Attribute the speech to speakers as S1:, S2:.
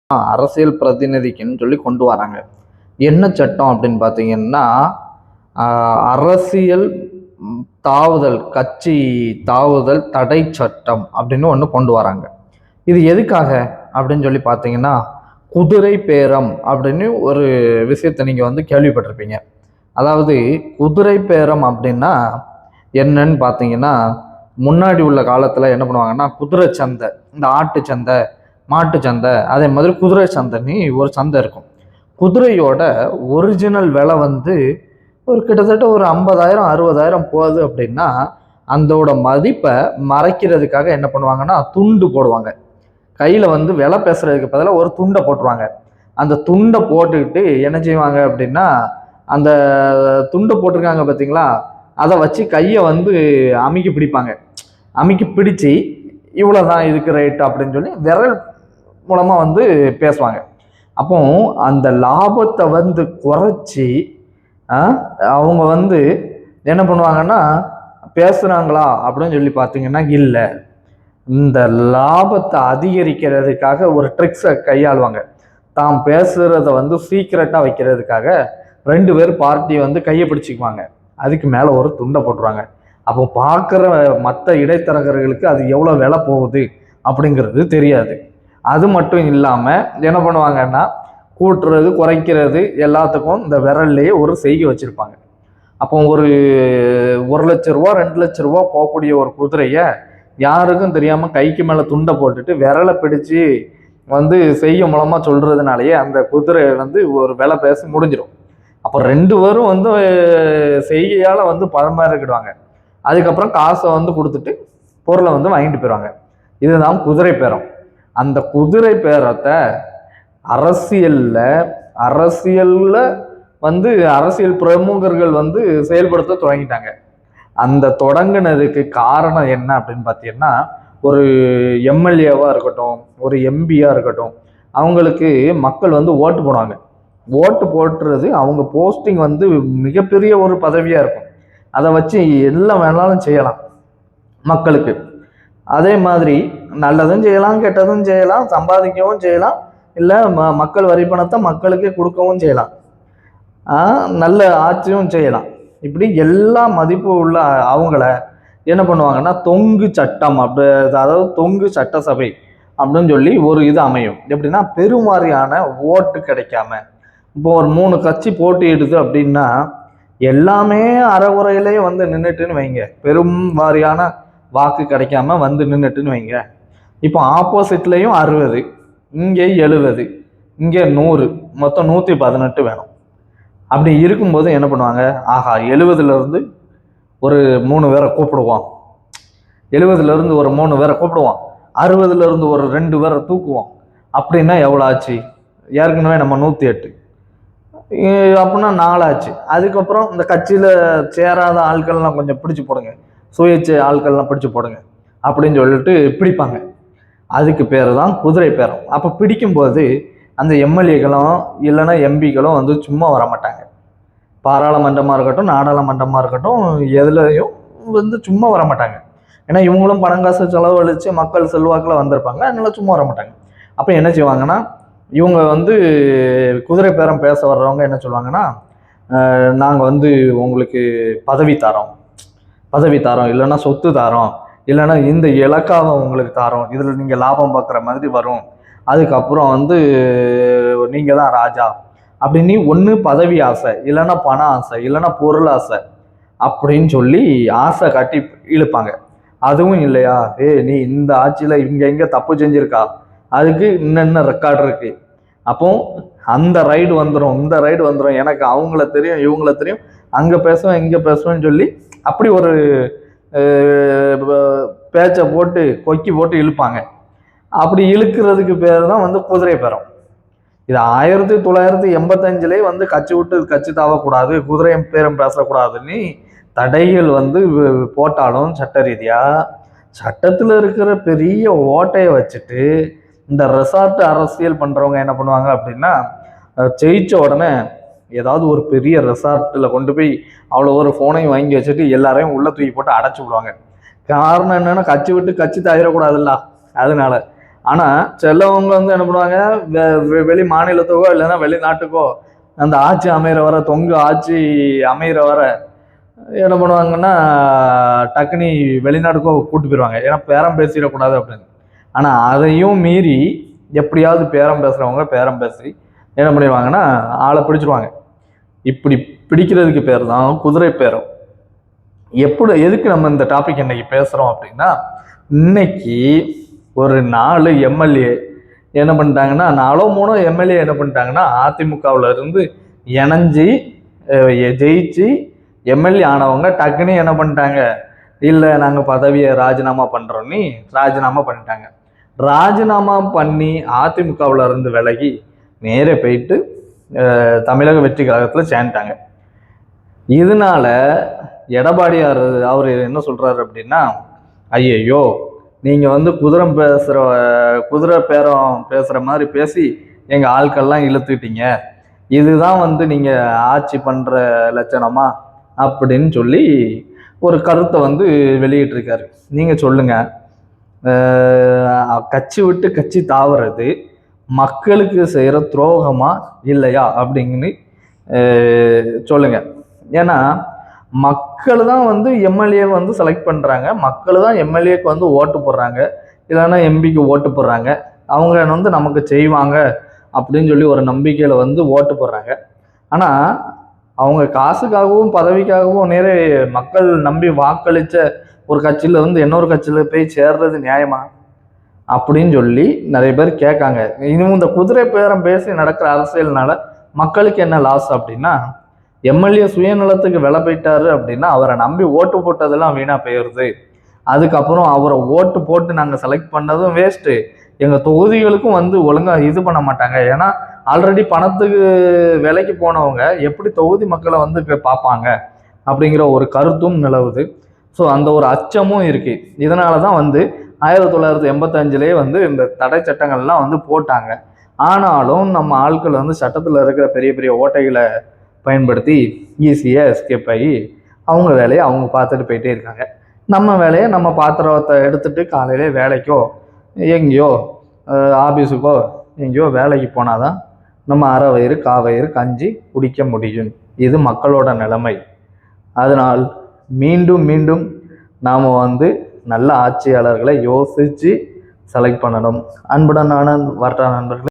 S1: அரசியல் பிரதிநிதிக்குன்னு சொல்லி கொண்டு வராங்க. என்ன சட்டம் அப்படின்னு பார்த்தீங்கன்னா, அரசியல் தாவுதல், கட்சி தாவுதல் தடை சட்டம் அப்படின்னு ஒன்று கொண்டு வராங்க. இது எதுக்காக அப்படின்னு சொல்லி பார்த்தீங்கன்னா, குதிரை பேரம் அப்படின்னு ஒரு விஷயத்தை நீங்கள் கேள்விப்பட்டிருப்பீங்க. அதாவது குதிரை பேரம் அப்படின்னா என்னன்னு பார்த்தீங்கன்னா, முன்னாடி உள்ள காலத்தில் என்ன பண்ணுவாங்கன்னா, குதிரை சந்தை, இந்த ஆட்டு சந்தை, மாட்டு சந்தை, அதே மாதிரி குதிரை சந்தைன்னு ஒரு சந்தை இருக்கும். குதிரையோட ஒரிஜினல் விலை ஒரு கிட்டத்தட்ட ஒரு 50,000 60,000 போகுது அப்படின்னா, அதோட மதிப்பை மறைக்கிறதுக்காக என்ன பண்ணுவாங்கன்னா, துண்டு போடுவாங்க. கையில் விலை பேசுறதுக்கு பதிலாக ஒரு துண்டை போட்டுருவாங்க. அந்த துண்டை போட்டுக்கிட்டு என்ன செய்வாங்க அப்படின்னா, அந்த துண்டை போட்டிருக்காங்க பார்த்தீங்களா, அதை வச்சு கையை அமுக்கி பிடிப்பாங்க. அமுக்கி பிடிச்சி இவ்வளோதான் இதுக்கு ரேட் அப்படின்னு சொல்லி விரல் மூலமாக பேசுவாங்க. அப்போ அந்த லாபத்தை குறைச்சி அவங்க என்ன பண்ணுவாங்கன்னா, பேசுகிறாங்களா அப்படின்னு சொல்லி பார்த்தீங்கன்னா இல்லை, இந்த லாபத்தை அதிகரிக்கிறதுக்காக ஒரு ட்ரிக்ஸை கையாளுவாங்க. தாம் பேசுகிறத சீக்ரெட்டாக வைக்கிறதுக்காக 2 பேர் பார்ட்டி கையை பிடிச்சிக்குவாங்க. அதுக்கு மேலே ஒரு துண்டை போட்டுருவாங்க. அப்போ பார்க்குற மற்ற இடைத்தரகர்களுக்கு அது எவ்வளோ விலை போகுது அப்படிங்கிறது தெரியாது. அது மட்டும் இல்லாமல் என்ன பண்ணுவாங்கன்னா, கூட்டுறது குறைக்கிறது எல்லாத்துக்கும் இந்த விரல்லையே ஒரு செய்கை வச்சுருப்பாங்க. அப்போ ஒரு 1,00,000 ரூபா 2,00,000 ரூபா போகக்கூடிய ஒரு குதிரையை யாருக்கும் தெரியாமல் கைக்கு மேலே துண்டை போட்டுட்டு விரலை பிடிச்சி செய்கை மூலமாக சொல்கிறதுனாலேயே அந்த குதிரை ஒரு விலை பேசி முடிஞ்சிடும். அப்போ 2 பேரும் செய்கையால் பரமாறிக்கிடுவாங்க. அதுக்கப்புறம் காசை கொடுத்துட்டு பொருளை வாங்கிட்டு போயிடுவாங்க. இதுதான் குதிரை பேரம். அந்த குதிரை பேரத்தை அரசியல்ல அரசியல் பிரமுகர்கள் செயல்படுத்த தொடங்கிட்டாங்க. அந்த தொடங்கினதுக்கு காரணம் என்ன அப்படின்னு பார்த்தீங்கன்னா, ஒரு எம்எல்ஏவா இருக்கட்டும், ஒரு எம்பியா இருக்கட்டும், அவங்களுக்கு மக்கள் ஓட்டு போடுவாங்க. ஓட்டு போட்டுறது அவங்க போஸ்டிங் மிகப்பெரிய ஒரு பதவியா இருக்கும். அதை வச்சு எல்லாம் வேணாலும் செய்யலாம் மக்களுக்கு. அதே மாதிரி நல்லதும் செய்யலாம், கெட்டதும் செய்யலாம், சம்பாதிக்கவும் செய்யலாம், இல்லை மக்கள் வரி பணத்தை மக்களுக்கே கொடுக்கவும் செய்யலாம், நல்ல ஆட்சியும் செய்யலாம். இப்படி எல்லா மதிப்பு உள்ள அவங்கள என்ன பண்ணுவாங்கன்னா, தொங்கு சட்டம் அதாவது தொங்கு சட்டசபை அப்படின்னு சொல்லி ஒரு இது அமையும். எப்படின்னா, பெருவாரியான ஓட்டு கிடைக்காம, இப்போ ஒரு 3 கட்சி போட்டியிடுது அப்படின்னா எல்லாமே அறகுறையிலே நின்றுட்டுன்னு வைங்க, பெரும் வாரியான வாக்கு கிடைக்காம நின்றுட்டுன்னு வைங்க. இப்போ ஆப்போசிட்லையும் 60, இங்கே 70, இங்கே 100, மொத்தம் 118 வேணும். அப்படி இருக்கும்போது என்ன பண்ணுவாங்க, ஆஹா 70லேருந்து ஒரு 3 பேரை கூப்பிடுவோம், 70லேருந்து ஒரு 3 பேரை கூப்பிடுவோம், 60லேருந்து ஒரு 2 பேரை தூக்குவோம். அப்படின்னா எவ்வளோ ஆச்சு? ஏற்கனவே நம்ம 108 அப்படின்னா 4 ஆச்சு. அதுக்கப்புறம் இந்த கட்சியில் சேராத ஆட்கள்லாம் கொஞ்சம் பிடிச்சி போடுங்க, சுயேட்சை ஆட்கள்லாம் பிடிச்சி போடுங்க அப்படின்னு சொல்லிட்டு பிடிப்பாங்க. அதுக்கு பேர் தான் குதிரை பேரம். அப்போ பிடிக்கும்போது அந்த எம்எல்ஏக்களும் இல்லைன்னா எம்பிக்களும் சும்மா வரமாட்டாங்க. பாராளுமன்றமாக இருக்கட்டும், நாடாளுமன்றமாக இருக்கட்டும், எதுலையும் சும்மா வரமாட்டாங்க. ஏன்னா இவங்களும் பணம் காசு செலவழித்து மக்கள் செல்வாக்கில் வந்திருப்பாங்க, அதனால சும்மா வரமாட்டாங்க. அப்போ என்ன செய்வாங்கன்னா, இவங்க குதிரை பேரம் பேச வர்றவங்க என்ன சொல்லுவாங்கன்னா, நாங்கள் உங்களுக்கு பதவி தாரோம், இல்லைன்னா சொத்து தாரோம், இல்லைன்னா இந்த இலக்காவை உங்களுக்கு தாரோம், இதில் நீங்கள் லாபம் பார்க்குற மாதிரி வரும், அதுக்கப்புறம் நீங்கள் தான் ராஜா அப்படின்னு ஒன்று பதவி ஆசை, இல்லைன்னா பண ஆசை, இல்லைன்னா பொருள் ஆசை அப்படின்னு சொல்லி ஆசை காட்டி இழுப்பாங்க. அதுவும் இல்லையா, நீ இந்த ஆட்சியில் இங்கே தப்பு செஞ்சிருக்கா, அதுக்கு இன்னென்ன ரெக்கார்டு இருக்கு, அப்போ அந்த ரைடு வந்துடும், இந்த ரைடு வந்துடும், எனக்கு அவங்கள தெரியும் இவங்கள தெரியும், அங்கே பேசுவேன் இங்கே பேசுவேன்னு சொல்லி அப்படி ஒரு பேச்சை போட்டு கொக்கி போட்டு இழுப்பாங்க. அப்படி இழுக்கிறதுக்கு பேர் தான் குதிரை பேரம். இது 1985 கட்சி விட்டு கட்சி தாவக்கூடாது, குதிரை பேரம் பேசக்கூடாதுன்னு தடைகள் போட்டாலும் சட்ட ரீதியாக சட்டத்தில் இருக்கிற பெரிய ஓட்டையை வச்சுட்டு இந்த ரெசார்ட் அரசியல் பண்ணுறவங்க என்ன பண்ணுவாங்க அப்படின்னா, ஜெயிச்ச உடனே ஏதாவது ஒரு பெரிய ரெசார்ட்டில் கொண்டு போய் அவ்வளோ ஒரு ஃபோனையும் வாங்கி வச்சுட்டு எல்லாரையும் உள்ளே தூக்கி போட்டு அடைச்சி விடுவாங்க. காரணம் என்னென்னா, கட்சி விட்டு கட்சி தயிரக்கூடாதுல்ல, அதனால. ஆனால் சிலவங்க வந்து என்ன பண்ணுவாங்க, வெளி மாநிலத்துக்கோ இல்லைன்னா வெளிநாட்டுக்கோ அந்த ஆட்சி அமைகிற வர, தொங்கு ஆட்சி அமைகிற வர என்ன பண்ணுவாங்கன்னா டக்குனி வெளிநாட்டுக்கோ கூட்டு போயிடுவாங்க, ஏன்னா பேரம் பேசிடக்கூடாது அப்படின்னு. ஆனால் அதையும் மீறி எப்படியாவது பேரம் பேசுகிறவங்க பேரம் பேசி என்ன பண்ணிடுவாங்கன்னா ஆளை பிடிச்சிருவாங்க. இப்படி பிடிக்கிறதுக்கு பேர் தான் குதிரை பேரம். எதுக்கு நம்ம இந்த டாபிக் இன்னைக்கு பேசுகிறோம் அப்படின்னா, இன்னைக்கு ஒரு 4 எம்எல்ஏ என்ன பண்ணிட்டாங்கன்னா, 4 எம்எல்ஏ என்ன பண்ணிட்டாங்கன்னா அதிமுகவில் இருந்து இணைஞ்சி ஜெயிச்சு எம்எல்ஏ ஆனவங்க டக்குன்னு என்ன பண்ணிட்டாங்க, இல்லை நாங்கள் பதவியை ராஜினாமா பண்ணுறோன்னு ராஜினாமா பண்ணிட்டாங்க. ராஜினாமா பண்ணி அதிமுகவில் இருந்து விலகி நேரே போயிட்டு தமிழக வெற்றி கழகத்தில் சேர்ந்துட்டாங்க. இதனால எடப்பாடியார் அவர் என்ன சொல்றாரு அப்படின்னா, ஐயையோ நீங்கள் வந்து குதிரை பேரம் பேசுகிற மாதிரி பேசி எங்கள் ஆட்கள்லாம் இழுத்துக்கிட்டீங்க, இதுதான் வந்து நீங்கள் ஆட்சி பண்ணுற லட்சணமா அப்படின்னு சொல்லி ஒரு கருத்தை வந்து வெளியிட்டிருக்காரு. நீங்கள் சொல்லுங்கள், கட்சி விட்டு கட்சி தாவறது மக்களுக்கு செய்கிற துரோகமா இல்லையா அப்படின்னு சொல்லுங்க. ஏன்னா மக்கள் தான் வந்து எம்எல்ஏ வந்து செலக்ட் பண்ணுறாங்க, மக்கள் தான் எம்எல்ஏக்கு வந்து ஓட்டு போடுறாங்க, இல்லைன்னா எம்பிக்கு ஓட்டு போடுறாங்க, அவங்க வந்து நமக்கு செய்வாங்க அப்படின்னு சொல்லி ஒரு நம்பிக்கையில் வந்து ஓட்டு போடுறாங்க. ஆனால் அவங்க காசுக்காகவும் பதவிக்காகவும் நேரே மக்கள் நம்பி வாக்களித்த ஒரு கட்சியில் இருந்து இன்னொரு கட்சியில் போய் சேர்றது நியாயமா அப்படின்னு சொல்லி நிறைய பேர் கேட்காங்க. இன்னும் இந்த குதிரை பேரம் பேசி நடக்கிற அரசியல்னால மக்களுக்கு என்ன லாஸ் அப்படின்னா, எம்எல்ஏ சுயநலத்துக்கு விலை போயிட்டாரு அப்படின்னா அவரை நம்பி ஓட்டு போட்டதெல்லாம் வீணா போயிடுது. அதுக்கப்புறம் அவரை ஓட்டு போட்டு நாங்கள் செலக்ட் பண்ணதும் வேஸ்ட்டு, எங்கள் தொகுதிகளுக்கும் வந்து ஒழுங்காக இது பண்ண மாட்டாங்க. ஏன்னா ஆல்ரெடி பணத்துக்கு விலைக்கு போனவங்க எப்படி தொகுதி மக்களை வந்து பார்ப்பாங்க அப்படிங்கிற ஒரு கருத்தும் நிலவுது. ஸோ அந்த ஒரு அச்சமும் இருக்கு. இதனால தான் வந்து 1985 வந்து இந்த தடை சட்டங்கள்லாம் வந்து போட்டாங்க. ஆனாலும் நம்ம ஆட்கள் வந்து சட்டத்தில் இருக்கிற பெரிய பெரிய ஓட்டைகளை பயன்படுத்தி ஈஸியாக எஸ்கேப் ஆகி அவங்க வேலையை அவங்க பார்த்துட்டு போயிட்டே இருக்காங்க. நம்ம வேலையை நம்ம பாத்திரத்தை எடுத்துட்டு காலையிலே வேலைக்கோ எங்கேயோ ஆஃபீஸுக்கோ எங்கேயோ வேலைக்கு போனால் தான் நம்ம அரை வயிறு காவயிறு கஞ்சி குடிக்க முடியும். இது மக்களோட நிலைமை. அதனால் மீண்டும் மீண்டும் நாம் வந்து நல்ல ஆட்சியாளர்களை யோசித்து செலக்ட் பண்ணணும். அன்புடன் ஆனந்த். வரட்டா நண்பர்களே.